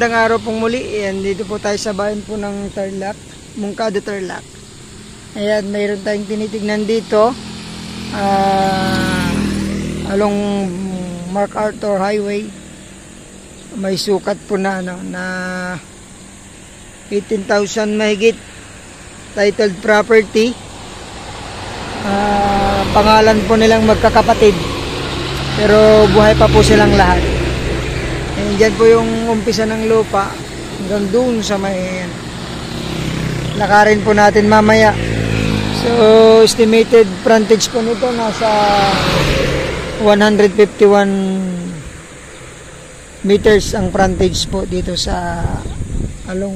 Magandang araw pong muli. Ayan, dito po tayo sa bayan po ng Tarlac, Moncada, Tarlac. Ayan, mayroon tayong tinitignan dito. Along MacArthur Highway. May sukat po na, na 18,000 mahigit. Titled property. Pangalan po nilang magkakapatid. Pero buhay pa po silang lahat. Ayan, dyan po yung umpisa ng lupa hanggang doon sa may lakarin po natin mamaya. So estimated frontage po nito nasa 151 meters ang frontage po dito sa along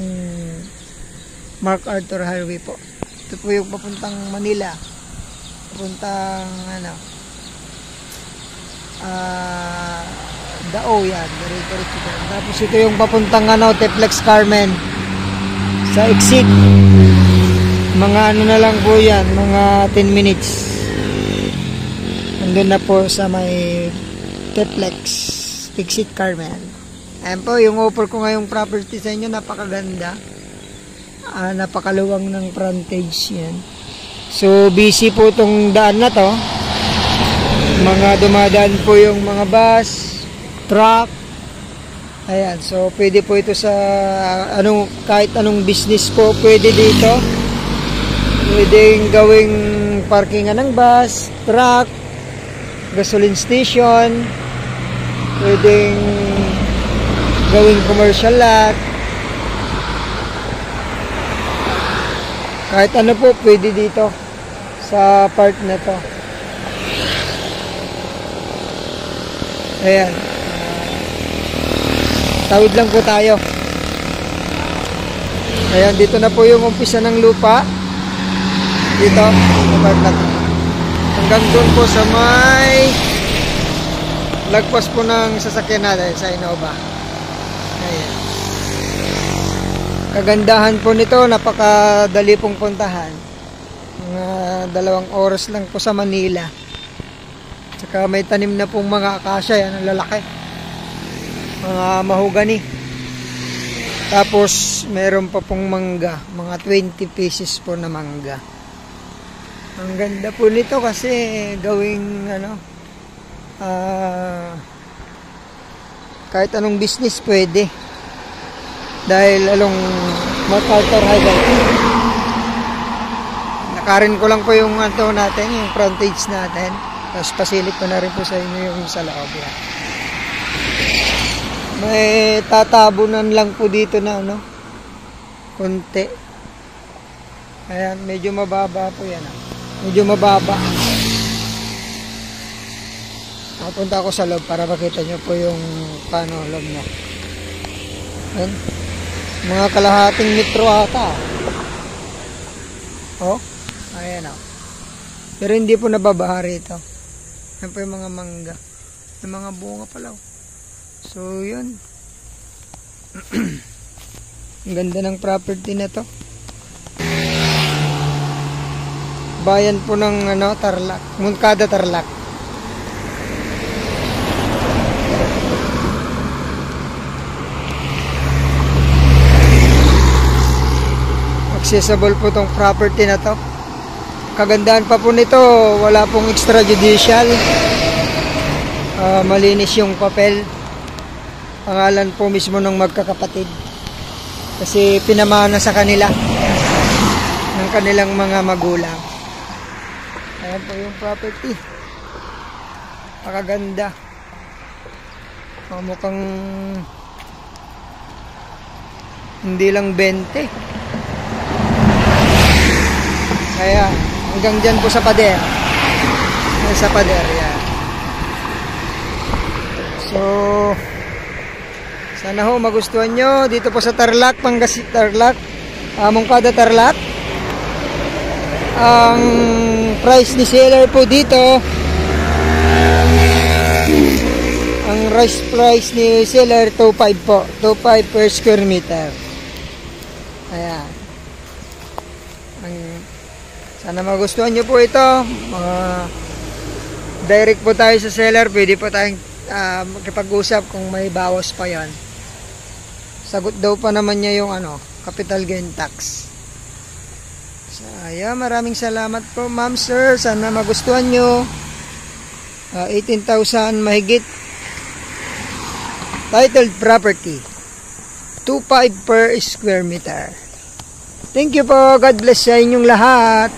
MacArthur Highway po. Ito po yung papuntang Manila, papuntang Dao yan, diretso. Tapos ito yung papuntang Teplex Carmen sa exit. Mga na lang po yan, mga 10 minutes. Nandun na po sa may Teplex exit Carmen. Ayan po yung offer ko ngayong property sa inyo, napakaganda. Napakaluwang ng frontage yan. So busy po itong daan na to. Mga dumadaan po yung mga bus, truck. Ayan, so pwede po ito sa kahit anong business po pwede dito. Pwedeng gawing parkingan ng bus, truck, gasoline station, pwedeng gawing commercial lot. Kahit ano po pwede dito sa part na to. Ayan. Tawid lang po tayo. Ayan, dito na po yung umpisa ng lupa. Dito, hanggang doon po sa may lagpas po ng sasakyan natin sa Innova. Ayan. Kagandahan po nito, napakadali pong puntahan. Mga 2 oras lang po sa Manila. Saka may tanim na pong mga akasya, yan ang lalaki. Mga mahogani. Tapos meron pa pong mangga, mga 20 pieces po na mangga. Ang ganda po nito kasi gawing kahit anong business pwede. Dahil along MacArthur Highway. Nakarin ko lang po yung natin, yung frontage natin. Tapos pasilip ko na rin po sa inyo yung sa loob yan. May tatabunan lang po dito na konti. Ayan, medyo mababa po yan. Medyo mababa. Papunta ako sa loob para makita nyo po yung paano loob niya. Ayan. Mga kalahating metro ata. Oh, ayan o. Pero hindi po nababaha rito. Yan po yung mga mangga. Yung mga bunga pala. So, yun. Ang ganda ng property na to. Bayan po ng Tarlac. Moncada, Tarlac. Accessible po tong property na to. Kagandahan pa po nito, wala pong extrajudicial. Malinis yung papel. Pangalan po mismo ng magkakapatid. Kasi pinamana sa kanila ng kanilang mga magulang. Ayan po yung property. Pakaganda. Mukhang hindi lang 20. Kaya hanggang dyan po sa pader. Sa pader yan. So sana ho magustuhan nyo dito po sa Tarlac, Tarlac, Moncada, Tarlac. Ang price ni seller po dito, ang price ni seller 2.5 po, 2.5 per square meter. Ayan. Sana magustuhan nyo po ito. Direct po tayo sa seller, pwede po tayong makipag-usap kung may bawas pa yan. sagot daw pa naman niya yung capital gain tax. So, ayan, maraming salamat po, ma'am, sir. Sana magustuhan nyo. 18,000 mahigit. Titled property. 2.5 per square meter. Thank you po. God bless sa inyong lahat.